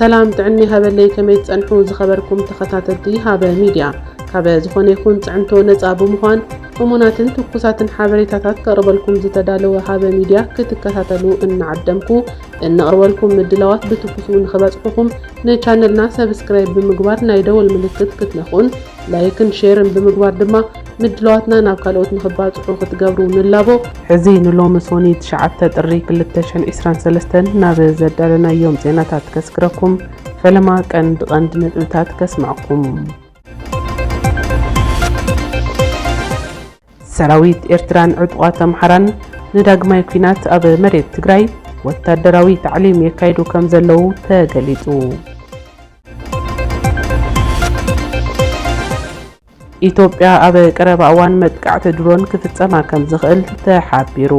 سلام تعني هبلي كميت أنحو زخبركم تخطاتتي هذا ميديا كابا زخون يكون تعنتو نزابو مخوان ومناتن تقصاتن حابريتاتات كربالكم زتدالو هذا ميديا كتكتاتلو إن عدمكو إن أرولكم مدلوات بتقصون خباتكم نيشانلنا سبسكرايب بمقبار نايدو الملكت كتنخون لايكن شيرن بمقبار دما مدلواتنا نابكالوت نخبات وخت قبرو نلابو حزين اللوم سوني تشعبت الريك اللتشن إسران سلستن نابز دالنا يوم زيناتات كسكركم فلما كان غند نتلتات كسمعكم سراويت إرتران عطوات أمحران نداغماي كينات أب مريت تግራይ ወታደራዊ تعليم يكايدو كم زلو ተገሊጹ ኢትዮጵያ أب ቀረባ እዋን መጥቃዕቲ ድሮን ክፍጸማ ከም ዝኽእል ተሓቢሩ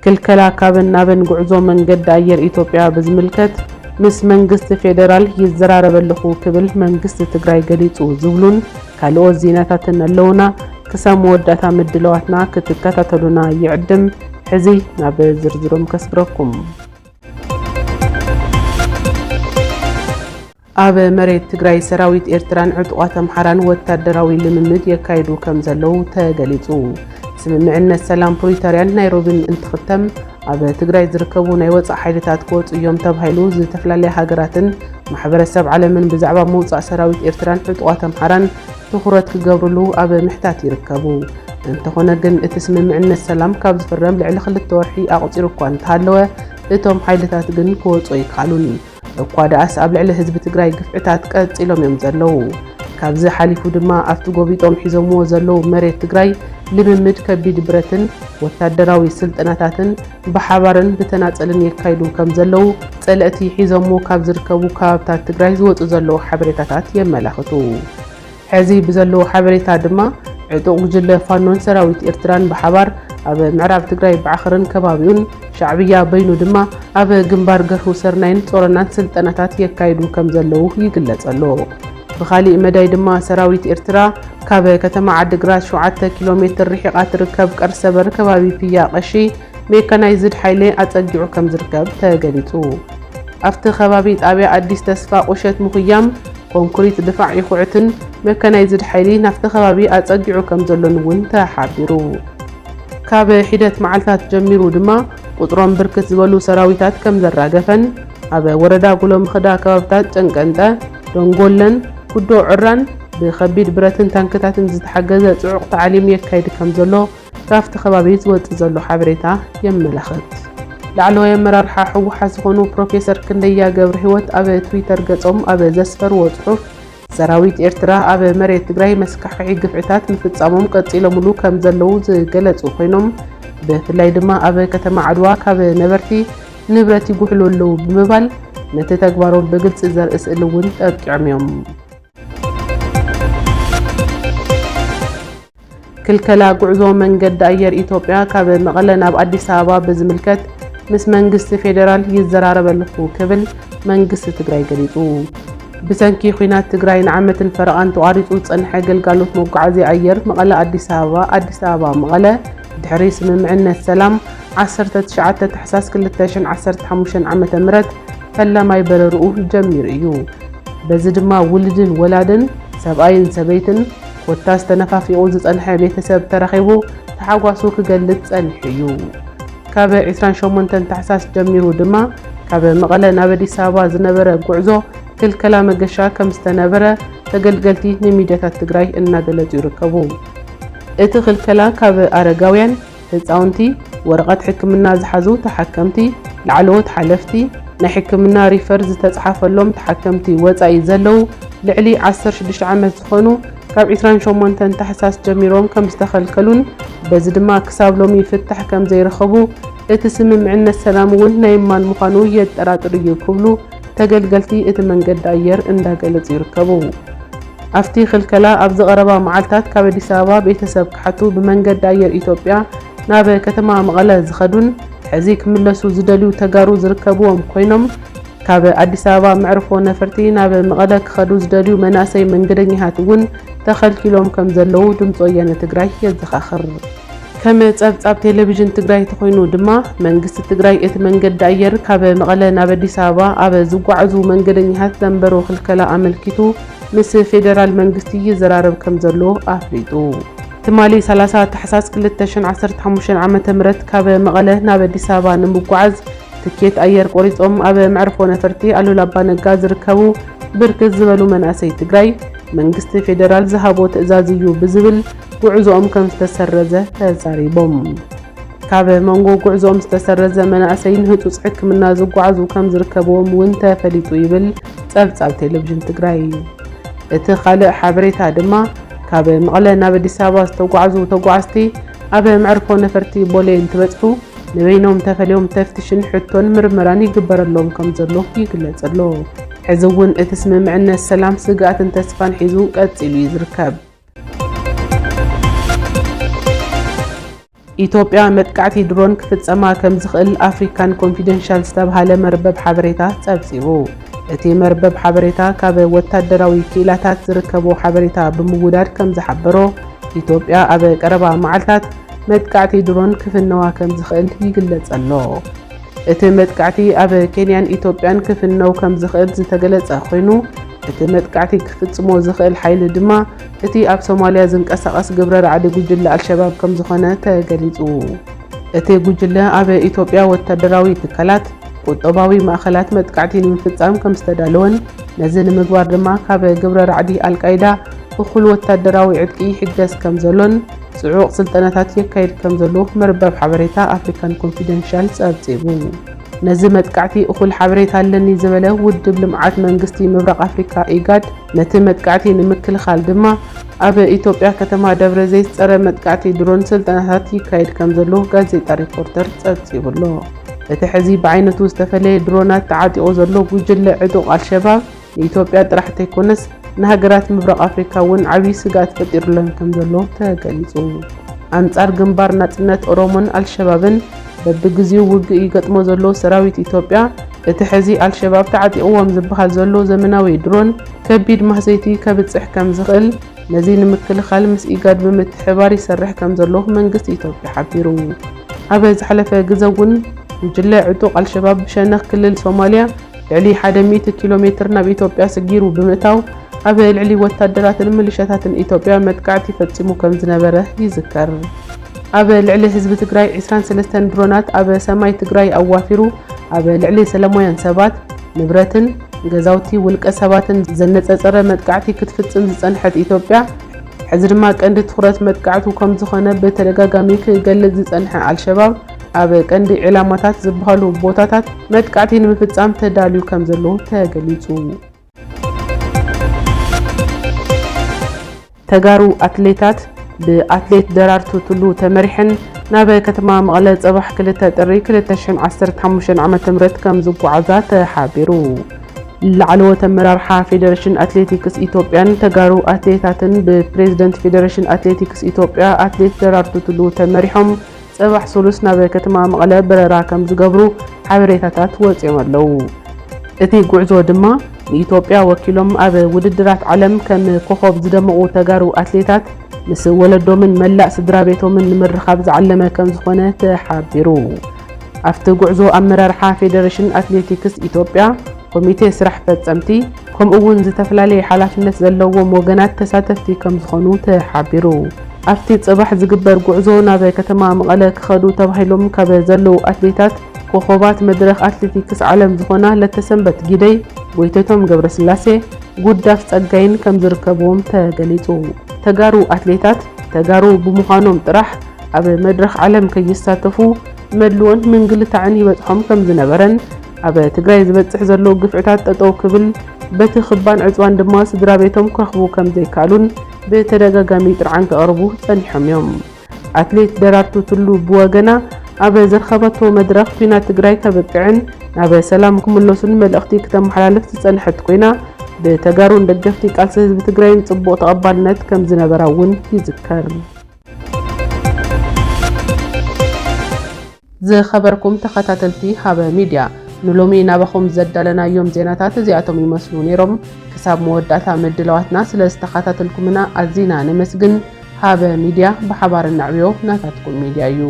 ክልከላ ካብን ናብን ጉዕዞ መንገዲ ኣየር ኢትዮጵያ ብዝምልከት ምስ መንግስት ፌደራል ይዘራረበልኹ ክብል መንግስት ትግራይ ገሊጹ ዝብሉን ካልኦት ዜናታትን ኣለውና ክሳብ መወዳእታ ምድለዋትና ክትከታተሉና ይዕድም ሕዚ ናብ ዝርዝሮም ከስግረኩም ኣብ መሬት ትግራይ ሰራዊት ኤርትራን ዕጡቋት ኣምሓራን ወታደራዊ ልምምድ የካይዱ ከም ዘለው ተገሊጹ ስምምዕነት ሰላም ፕሪቶሪያን ናይሮቢን እንትኽተም ኣብ ትግራይ ዝርከቡ ናይ ወጻእ ሓይልታት ክወጹ እዮም ተባሂሉ ዝተፈላልያ ሃገራትን ማሕበረሰብ ዓለምን ብዛዕባ መውጻእ ሰራዊት ኤርትራን ዕጡቋት ኣምሓራን ትኹረት ክገብርሉ ኣብ ምሕታት ይርከቡ እንተኾነ ግን እቲ ስምምዕነት ሰላም ካብ ዝፈረም ልዕሊ 2 ወርሒ ኣቕፂሩ እኳ እንተሃለወ እቶም ሓይልታት ግን ክወጹ ይከኣሉን እኳ ደኣስ ኣብ ልዕሊ ህዝቢ ትግራይ ግፍዕታት ቀፂሎም እዮም ዘለው ካብዚ ሓሊፉ ድማ ኣብቲ ጎቢጦም ሒዞምዎ ዘለው መሬት ትግራይ ልምምድ ከቢድ ብረትን ወታደራዊ ስልጠናታትን ብሓባርን ብተናጸልን የካይዱ ከም ዘለው ጸልእቲ ሒዞምዎ ካብ ዝርከቡ ከባብታት ትግራይ ዝወጹ ዘለው ሓበሬታታት የመላኽቱ ሕዚ ብዘለው ሓበሬታ ድማ ዕጡቕ ጉጅለ ፋኖን ሰራዊት ኤርትራን ብሓባር ኣብ ምዕራብ ትግራይ ባዕኽርን ከባቢውን ሻዕብያ በይኑ ድማ ኣብ ግንባር ገርሁ ሰርናይን ጾረናን ስልጠናታት የካይዱ ከም ዘለው ይግለጽ ኣሎ بخالي مداي دما سراويت إرترا كاب كتما عدقرات 7 كيلومتر رحقة تركب كرسبر كبابي فيا قشي ميكانايزد حيلي أتقجعو كم زركب تاقليتو أفت خبابيت أبي أديس تسفا قشت مخيام كونكريت دفاع يخوعتن ميكانايزد حيلي نفت خبابي أتقجعو كم زلون تحابيرو كاب حدث معلثات جميرو دما قطران بركت زبالو سراويتات كم زراقفن أبي وردا قلوم خدا كبابتات جنقنتا دونغولن كدو عران بخبيد براتن تانكتاتن زتحجز صعق تعليم يكايد كم زلو كافت خبابيز وتزلو حبريتا يملخت لعلو يمرر حاحو حسخونو بروفيسور كنديا قبر هوت أبي تويتر قصم أبي زسفر وصحف سراويت إرترا أبي مريت تقراي مسكحي قفعتات مفتصامهم قتيلو ملو كم زلو زقلتو خينهم بفلاي دما أبي كتما عدوا كابي نبرتي نبرتي قحلو اللو بمبال نتتكبرون بقلت إزار اسئلون تأبكعميهم كلكلا قعزو من قد أير إيطوبيا كاب مغلنا بأديس أبابا بزملكت مس منقست فيدرال يزرار بلخو كبل منقست تقراي قريتو بسنكي خينات تقراي نعمة فرقان تواريتو تصنحي قلقالوت موقعزي أير مغلا أديس أبابا مغلا دحريس من معنا السلام 19 تحساس كل التاشن 15 عامة مرت فلا ما يبررؤه جمير إيو بزدما ولدن ولادن سبعين سبيتن وتاس تنفافي أوزت أنحي بيتساب ترخيبو تحاقواسو كقلت أنحيو كابا عسران شومنتن تحساس جميرو دما كابا مغلا نابدي سابا زنبرا قعزو كل كلام قشا كمستنبرا تقلقلتي نميديات تقراي إنا قلت يركبو اتخل كلا كابا أرقاويان تتعونتي ورقات حكمنا زحزو تحكمتي العلوت حلفتي نحكمنا ريفرز تتصحف اللوم تحكمتي وزاي زلو لعلي 16 عامات زخونو كاب 28 تحساس جميروم كم استخلكلون بزدما كساب لوم يفتح كم زي رخبو اتسمم عنا السلام ولنا يمان مخانو يتراتر يكبلو تقلقلتي اتمنقد أير اندا قلت يركبو أفتي خلكلا أبز غربا معالتات كاب ديسابا بيتساب كحتو بمنقد أير إيطوبيا نابا كتما مغلا زخدون حزيك ملسو زدلو تقارو زركبوهم كوينم كاب أديس أبابا معرفو نفرتي نابا مغلا كخدو زدلو مناسي من قدني هاتون تخل كيلوم كم زلو دمتو يانا تقراي يزخاخر كما ጸብጻብ ቴሌቪዥን ትግራይ ተኮይኑ ድማ መንግስቲ ትግራይ እቲ መንገዲ ኣየር ካብ መቐለ ናብ ኣዲስ ኣበባ ኣብ ዝጓዓዙ መንገደኛታት ዘንበሮ ክልከላ ኣመልኪቱ ምስ ፌደራል መንግስቲ ይዘራረብ ከም ዘሎ ኣፍሊጡ ትማሊ 30 ታሕሳስ 2015 ዓመተ ምህረት ካብ መቐለ ናብ ኣዲስ ኣበባ ንምጓዓዝ ትኬት ኣየር ቆሪጾም ኣብ መዕርፎ ነፈርቲ ኣሉላ ኣባ ነጋ ዝርከቡ ብርክት ዝበሉ መናእሰይ ትግራይ መንግስቲ ፌደራል ዝሃቦ ትእዛዝ እዩ ብዝብል ጉዕዞኦም ከም ዝተሰረዘ ተዛሪቦም ካብ መንጎ ጉዕዞኦም ዝተሰረዘ መናእሰይን ህጹጽ ሕክምና ዝጓዓዙ ከም ዝርከብዎም እውን ተፈሊጡ ይብል ጸብጻብ ቴሌቪዥን ትግራይ እቲ ካልእ ሓበሬታ ድማ ካብ መቐለ ናብ ኣዲስ ኣበባ ዝተጓዓዙ ተጓዓዝቲ ኣብ መዕርፎ ነፈርቲ ቦሌ እንትበጽሑ ንበይኖም ተፈልዮም ተፍትሽን ሕቶን ምርመራን ይግበረሎም ከም ዘሎ ይግለጽ ኣሎ ሕዚ እውን እቲ ስምምዕነት ሰላም ስጋኣትን ተስፋን ሒዙ ቀጺሉ ይዝርከብ ኢትዮጵያ መጥቃዕቲ ድሮን ክፍጸማ ከም ዝኽእል ኣፍሪካን ኮንፊደንሻል ዝተባሃለ መርበብ ሓበሬታ ጸብጺቡ እቲ መርበብ ሓበሬታ ካብ ወታደራዊ ክኢላታት ዝርከቦ ሓበሬታ ብምውዳድ ከም ዝሓበሮ ኢትዮጵያ ኣብ ቀረባ መዓልታት መጥቃዕቲ ድሮን ክፍነዋ ከም ዝኽእል ይግለጽ ኣሎ እቲ መጥቃዕቲ ኣብ ኬንያን ኢትዮጵያን ክፍነው ከም ዝኽእል ዝተገለጸ ኮይኑ እቲ መጥቃዕቲ ክፍጽሞ ዝኽእል ሓይሊ ድማ እቲ ኣብ ሶማልያ ዝንቀሳቐስ ግብረ ራዕዲ ጉጅለ አልሸባብ ከም ዝኾነ ተገሊጹ እቲ ጉጅለ ኣብ ኢትዮጵያ ወታደራዊ ትካላት ቁጠባዊ ማእከላት መጥቃዕቲ ንምፍጻም ከም ዝተዳለወን ነዚ ንምግባር ድማ ካብ ግብረ ራዕዲ አልቃይዳ እኹል ወታደራዊ ዕጥቂ ይሕገዝ ከም ዘሎን ጽዑቕ ስልጠናታት የካይድ ከም ዘሎ መርበብ ሓበሬታ ኣፍሪካን ኮንፊደንሻል ጸብጺቡ ነዚ መጥቃዕቲ እኹል ሓበሬታ ኣለኒ ዝበለ ውድብ ልምዓት መንግስቲ ምብራቕ ኣፍሪካ ኢጋድ ነቲ መጥቃዕቲ ንምክልኻል ድማ ኣብ ኢትዮጵያ ከተማ ደብረ ዘይት ጸረ መጥቃዕቲ ድሮን ስልጠናታት ይካይድ ከም ዘሎ ጋዜጣ ሪፖርተር ጸብጺቡሎ እቲ ሕዚ ብዓይነቱ ዝተፈለየ ድሮናት ተዓጢቑ ዘሎ ጉጅለ ዕጡቕ አልሸባብ ንኢትዮጵያ ጥራሕ ዘይኮነስ ንሃገራት ምብራቕ ኣፍሪካ እውን ዓብዪ ስጋት ፈጢሩለን ከም ዘሎ ተገሊጹ ኣንጻር ግንባር ናጽነት ኦሮሞን አልሸባብን በብግዚኡ ውግእ ይገጥሞ ዘሎ ሰራዊት ኢትዮጵያ እቲ ሕዚ አልሸባብ ተዓጢቑዎም ዝበሃል ዘሎ ዘመናዊ ድሮን ከቢድ ማህሰይቲ ከብጽሕ ከም ዝኽእል ነዚ ንምክልኻል ምስ ኢጋድ ብምትሕባር ይሰርሕ ከም ዘሎ መንግስቲ ኢትዮጵያ ሓቢሩ ኣብ ዝሓለፈ ግዜ እውን ጉጅለ ዕጡቕ አልሸባብ ብሸነኽ ክልል ሶማልያ ልዕሊ 100 ኪሎ ሜትር ናብ ኢትዮጵያ ሰጊሩ ብምእታው ኣብ ልዕሊ ወታደራትን ሚሊሻታትን ኢትዮጵያ መጥቃዕቲ ፈጺሙ ከም ዝነበረ ይዝከር ኣብ ልዕሊ ህዝቢ ትግራይ 23 ድሮናት ኣብ ሰማይ ትግራይ ኣዋፊሩ ኣብ ልዕሊ ሰላማውያን ሰባት ንብረትን ገዛውቲ ውልቀ ሰባትን ዘነጸጸረ መጥቃዕቲ ክትፍጽም ዝጸንሐት ኢትዮጵያ ሕዚ ድማ ቀንዲ ትኹረት መጥቃዕቱ ከም ዝኾነ በተደጋጋሚ ክገልጽ ዝጸንሐ አልሸባብ ኣብ ቀንዲ ዕላማታት ዝበሃሉ ቦታታት መጥቃዕቲ ንምፍጻም ተዳልዩ ከም ዘሎ ተገሊጹ ተጋሩ አትሌታት ብአትሌት ደራርቱ ቱሉ ተመሪሕን ናብ ከተማ መቐለ ጽባሕ 2 ጥሪ 2015 ዓመተ ምህረት ከም ዝጓዓዛ ተሓቢሩ ላዕለዎት ኣመራርሓ ፌደሬሽን አትሌቲክስ ኢትዮጵያን ተጋሩ አትሌታትን ብፕሬዝደንት ፌደሬሽን አትሌቲክስ ኢትዮጵያ አትሌት ደራርቱ ቱሉ ተመሪሖም ጽባሕ 3 ናብ ከተማ መቐለ በረራ ከም ዝገብሩ ሓበሬታታት ወፂኦም ኣለው እቲ ጉዕዞ ድማ ንኢትዮጵያ ወኪሎም ኣብ ውድድራት ዓለም ከም ኮኸብ ዝደመቑ ተጋሩ አትሌታት ምስ ወለዶምን መላእ ስድራ ቤቶምን ንምርኻብ ዝዓለመ ከም ዝኾነ ተሓቢሩ ኣብቲ ጉዕዞ ኣመራርሓ ፌደሬሽን አትሌቲክስ ኢትዮጵያ ኮሚቴ ስራሕ ፈጸምቲ ከምኡውን ዝተፈላለዩ ሓላፍነት ዘለዎም ወገናት ተሳተፍቲ ከም ዝኾኑ ተሓቢሩ ኣብቲ ጽባሕ ዝግበር ጉዕዞ ናብ ከተማ መቐለ ክኸዱ ተባሂሎም ካብ ዘለዉ አትሌታት ኮኸባት መድረኽ አትሌቲክስ ዓለም ዝኾና ለተሰንበት ጊደይ ጎይተቶም ገብረስላሴ ጉዳፍ ጸጋይን ከም ዝርከብዎም ተገሊጹ ተጋሩ አትሌታት ተጋሩ ብምዃኖም ጥራሕ ኣብ መድረኽ ዓለም ከይሳተፉ መድልዎን ምንግልታዕን ይበጽሖም ከም ዝነበረን ኣብ ትግራይ ዝበጽሕ ዘሎ ግፍዕታት ጠጠው ክብል በቲ ክባን ዕጽዋን ድማ ስድራ ቤቶም ክረኽቡ ከም ዘይከኣሉን ብተደጋጋሚ ጥርዓን ከቕርቡ ጸኒሖም እዮም አትሌት ደራርቱ ቱሉ ብወገና ኣብ ዘረኸበቶ መድረኽ ኩናት ትግራይ ከበቅዕን ናብ ሰላም ክምለሱን መልእኽቲ ከተመሓላለፍ ዝጸንሐት ኮይና ብተጋሩን ደገፍቲ ቃልሲ ህዝቢ ትግራይን ጽቡቕ ተቐባልነት ከም ዝነበራ እውን ይዝከር ዝኸበርኩም ተኸታተልቲ ሃበ ሚድያ ንሎሚ ናባኹም ዘዳለናዮም ዜናታት እዚኣቶም ይመስሉ ነይሮም ክሳብ መወዳእታ ምድለዋትና ስለ ዝተኸታተልኩምና ኣዝና ነመስግን ሃበ ሚድያ ብሓባር እናዕብዮ ናታትኩም ሚድያ እዩ